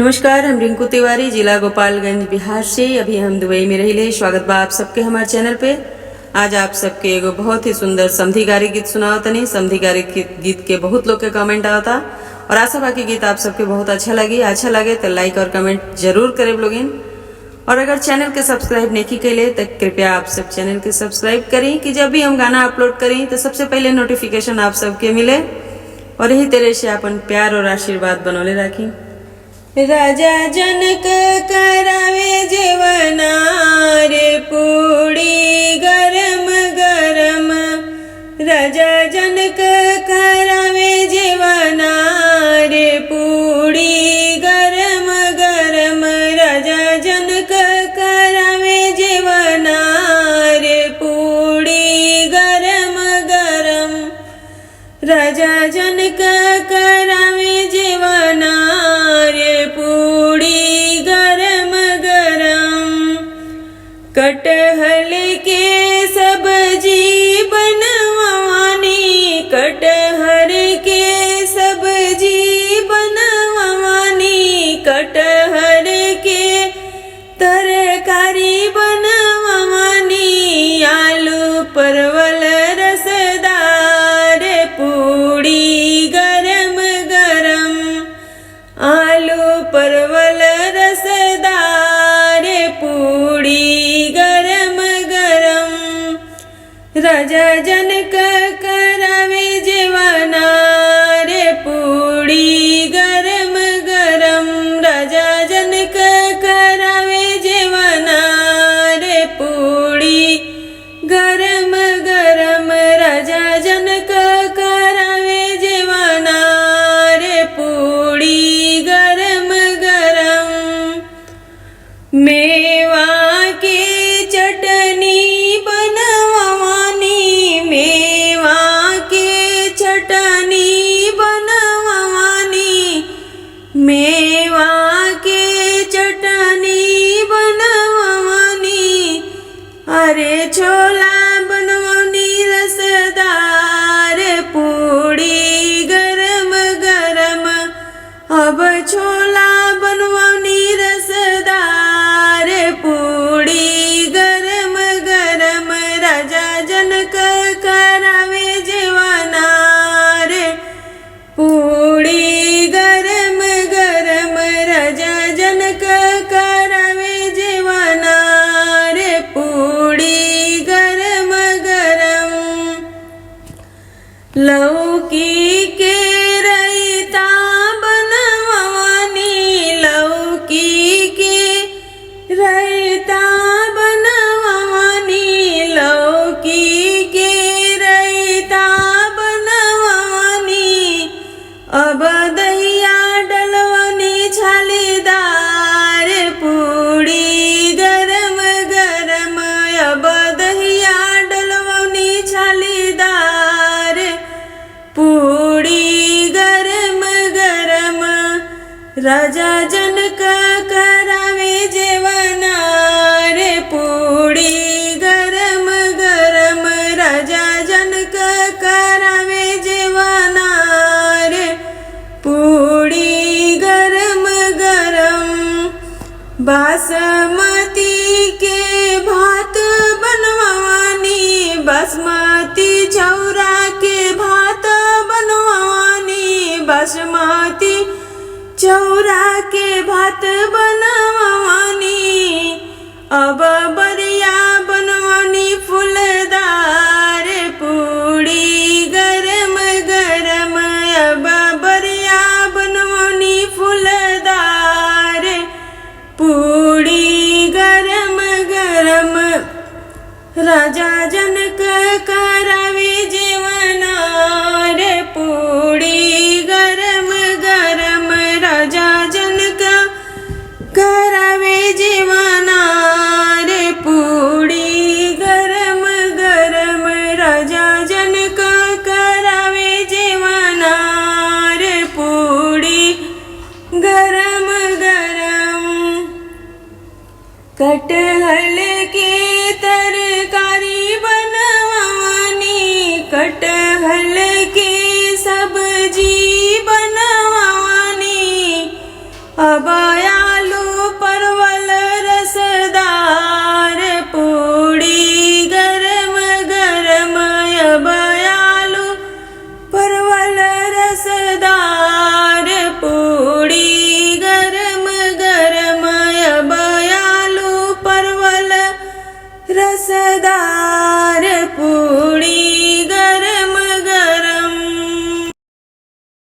नमस्कार, हम रिंकू तिवारी, जिला गोपालगंज, बिहार से। अभी हम दुबई में रहिले। स्वागत बा आप सबके हमारे चैनल पे। आज आप सबके एगो बहुत ही सुंदर समधी गारी गीत सुनाओ तनी। समधी गारी गीत के बहुत लोग के कमेंट आवता और आशा बा की गीत आप सबके बहुत अच्छा लगे तो लाइक और कमेंट जरूर करे लोगिन। और अगर चैनल के सब्सक्राइब नहीं कैले तो कृपया आप सब चैनल के सब्सक्राइब करें कि जब भी हम गाना अपलोड करें तो सबसे पहले नोटिफिकेशन आप सबके मिले। और यही तरह से अपन प्यार और आशीर्वाद बनौले रखें। राजा जनक करावे जेवना रे पूड़ी गरम गरम। राजा जनक करावे जेवना रे पूड़ी गरम गरम। राजा जनक करावे जेवना रे पूड़ी गरम गरम। राजा जनक करावे जेवना पूड़ी गरम गरम। कटहल के सब्जी बनवानी, कटहर के सब्जी बनवानी। कटहर के तरकारी बनवानी। आलू परवल रसदार पूड़ी गरम गरम। आलू परवल रसदार पूड़ी गरम गरम। राजा जनक करावे जेवना रे पूड़ी गरम गरम। राजा जनक करावे जेवना रे पूड़ी गरम गरम। राजा जनक करावे जेवना रे पूड़ी गरम गरम। मेवा के चटनी बनवानी, मेवा के चटनी बनवानी। मेवा के चटनी बनवानी। अरे छोला बनवानी रसदार पूड़ी गरम गरम। अब छोला बनवानी रसदार पूड़ी गरम गरम। राजा जनक करावे जेवना रे पूड़ी गरम गरम। राजा जनक करावे जेवना रे पूड़ी गरम गरम। लौकी के रायता बनवानी, लौकी के रायता बनवानी। लौकी के रायता बनवानी। अब दहिया डलवानी छालीदार पूड़ी गरम गरम। अब दहिया डलवानी छालीदार पूड़ी गरम गरम। राजा जनक करावे जेवना रे पूड़ी गरम गरम। राजा जनक करावे जेवना रे पूड़ी गरम गरम। बासमती के भात बनवानी, बासमती चौरा के भात बनवानी। बासमती चौरा के भात बनवानी। अब बरिया बनवानी फूलदार पूड़ी गरम गरम। अब बरिया बनवानी फूलदार पूड़ी गरम गरम। राजा जनक करावे जेवना रे पूड़ी गरम गरम। राजा जनक करावे जेवना रे पूड़ी गरम गरम। राजा जनक करावे जेवना रे पूड़ी गरम गरम। कटहल के तरकारी बनवानी, कटहल के सब्जी बनवानी। अब आलू परवल रसदार पूड़ी गरम गरम, अब आलू परवल रसदार पूड़ी गरम गरम, अब आलू परवल रसदार पूड़ी